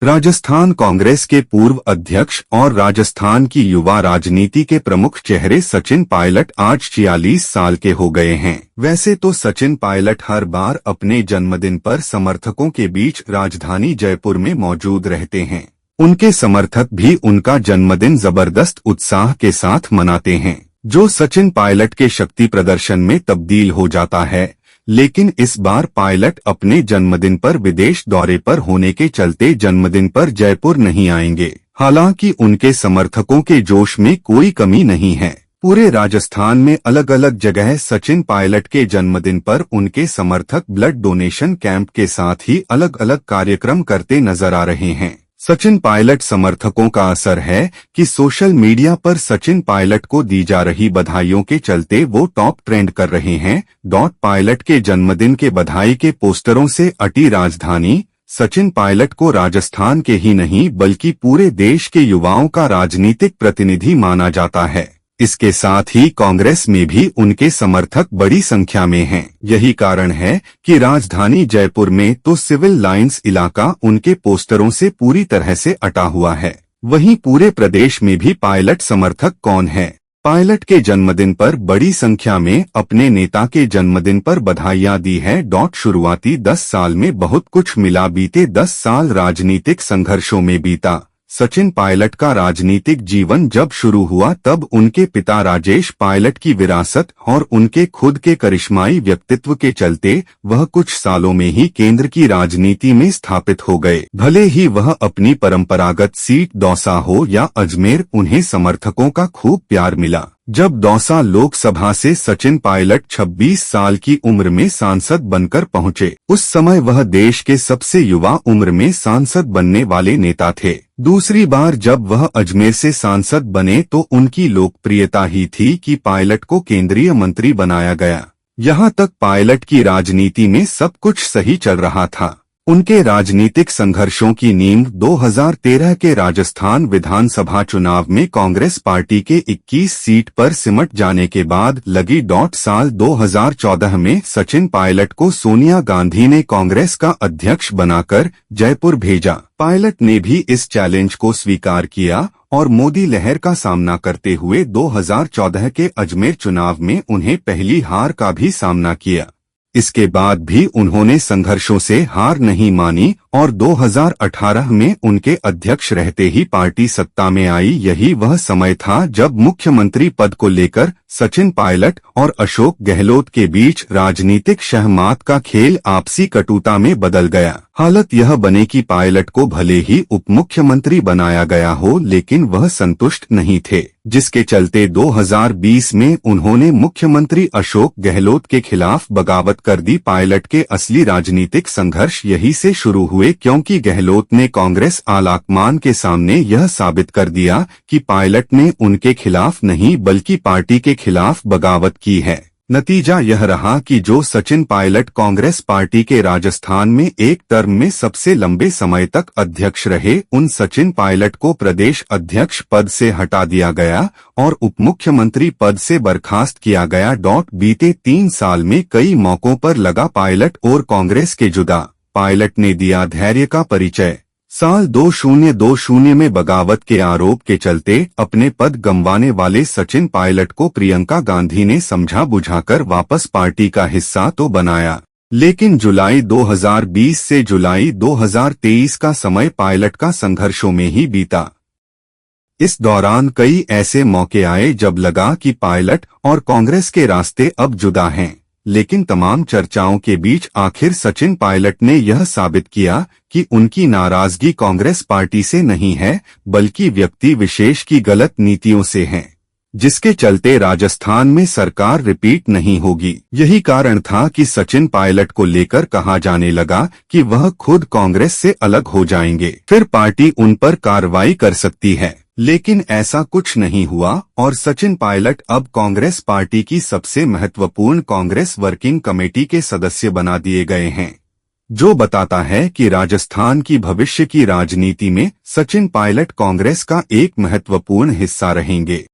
राजस्थान कांग्रेस के पूर्व अध्यक्ष और राजस्थान की युवा राजनीति के प्रमुख चेहरे सचिन पायलट आज 46 साल के हो गए हैं। वैसे तो सचिन पायलट हर बार अपने जन्मदिन पर समर्थकों के बीच राजधानी जयपुर में मौजूद रहते हैं। उनके समर्थक भी उनका जन्मदिन जबरदस्त उत्साह के साथ मनाते हैं, जो सचिन पायलट के शक्ति प्रदर्शन में तब्दील हो जाता है। लेकिन इस बार पायलट अपने जन्मदिन पर विदेश दौरे पर होने के चलते जन्मदिन पर जयपुर नहीं आएंगे। हालांकि उनके समर्थकों के जोश में कोई कमी नहीं है। पूरे राजस्थान में अलग अलग जगह सचिन पायलट के जन्मदिन पर उनके समर्थक ब्लड डोनेशन कैंप के साथ ही अलग अलग कार्यक्रम करते नजर आ रहे हैं। सचिन पायलट समर्थकों का असर है कि सोशल मीडिया पर सचिन पायलट को दी जा रही बधाइयों के चलते वो टॉप ट्रेंड कर रहे हैं। पायलट के जन्मदिन के बधाई के पोस्टरों से अटी राजधानी। सचिन पायलट को राजस्थान के ही नहीं बल्कि पूरे देश के युवाओं का राजनीतिक प्रतिनिधि माना जाता है। इसके साथ ही कांग्रेस में भी उनके समर्थक बड़ी संख्या में हैं। यही कारण है कि राजधानी जयपुर में तो सिविल लाइंस इलाका उनके पोस्टरों से पूरी तरह से अटा हुआ है। वहीं पूरे प्रदेश में भी पायलट समर्थक कौन है। पायलट के जन्मदिन पर बड़ी संख्या में अपने नेता के जन्मदिन पर बधाइयां दी है। शुरुआती 10 साल में बहुत कुछ मिला। बीते 10 साल राजनीतिक संघर्षों में बीता। सचिन पायलट का राजनीतिक जीवन जब शुरू हुआ तब उनके पिता राजेश पायलट की विरासत और उनके खुद के करिश्माई व्यक्तित्व के चलते वह कुछ सालों में ही केंद्र की राजनीति में स्थापित हो गए। भले ही वह अपनी परंपरागत सीट दौसा हो या अजमेर, उन्हें समर्थकों का खूब प्यार मिला। जब दौसा लोकसभा से सचिन पायलट 26 साल की उम्र में सांसद बनकर पहुंचे, उस समय वह देश के सबसे युवा उम्र में सांसद बनने वाले नेता थे। दूसरी बार जब वह अजमेर से सांसद बने तो उनकी लोकप्रियता ही थी कि पायलट को केंद्रीय मंत्री बनाया गया। यहाँ तक पायलट की राजनीति में सब कुछ सही चल रहा था। उनके राजनीतिक संघर्षों की नींव 2013 के राजस्थान विधानसभा चुनाव में कांग्रेस पार्टी के 21 सीट पर सिमट जाने के बाद लगी। साल 2014 में सचिन पायलट को सोनिया गांधी ने कांग्रेस का अध्यक्ष बनाकर जयपुर भेजा। पायलट ने भी इस चैलेंज को स्वीकार किया और मोदी लहर का सामना करते हुए 2014 के अजमेर चुनाव में उन्हें पहली हार का भी सामना किया। इसके बाद भी उन्होंने संघर्षों से हार नहीं मानी और 2018 में उनके अध्यक्ष रहते ही पार्टी सत्ता में आई। यही वह समय था जब मुख्यमंत्री पद को लेकर सचिन पायलट और अशोक गहलोत के बीच राजनीतिक शहमात का खेल आपसी कटुता में बदल गया। हालत यह बने कि पायलट को भले ही उप मुख्यमंत्री बनाया गया हो, लेकिन वह संतुष्ट नहीं थे, जिसके चलते 2020 में उन्होंने मुख्यमंत्री अशोक गहलोत के खिलाफ बगावत कर दी। पायलट के असली राजनीतिक संघर्ष यही से शुरू हुए, क्योंकि गहलोत ने कांग्रेस आलाकमान के सामने यह साबित कर दिया कि पायलट ने उनके खिलाफ नहीं बल्कि पार्टी के खिलाफ बगावत की है। नतीजा यह रहा कि जो सचिन पायलट कांग्रेस पार्टी के राजस्थान में एक टर्म में सबसे लंबे समय तक अध्यक्ष रहे, उन सचिन पायलट को प्रदेश अध्यक्ष पद से हटा दिया गया और उप मुख्यमंत्री पद से बर्खास्त किया गया। बीते 3 साल में कई मौकों पर लगा पायलट और कांग्रेस के जुदा। पायलट ने दिया धैर्य का परिचय। साल 2020 में बगावत के आरोप के चलते अपने पद गंवाने वाले सचिन पायलट को प्रियंका गांधी ने समझा बुझाकर वापस पार्टी का हिस्सा तो बनाया, लेकिन जुलाई 2020 से जुलाई 2023 का समय पायलट का संघर्षों में ही बीता। इस दौरान कई ऐसे मौके आए जब लगा कि पायलट और कांग्रेस के रास्ते अब जुदा हैं, लेकिन तमाम चर्चाओं के बीच आखिर सचिन पायलट ने यह साबित किया कि उनकी नाराजगी कांग्रेस पार्टी से नहीं है बल्कि व्यक्ति विशेष की गलत नीतियों से है, जिसके चलते राजस्थान में सरकार रिपीट नहीं होगी। यही कारण था कि सचिन पायलट को लेकर कहा जाने लगा कि वह खुद कांग्रेस से अलग हो जाएंगे, फिर पार्टी उन पर कार्रवाई कर सकती है। लेकिन ऐसा कुछ नहीं हुआ और सचिन पायलट अब कांग्रेस पार्टी की सबसे महत्वपूर्ण कांग्रेस वर्किंग कमेटी के सदस्य बना दिए गए हैं, जो बताता है कि राजस्थान की भविष्य की राजनीति में सचिन पायलट कांग्रेस का एक महत्वपूर्ण हिस्सा रहेंगे।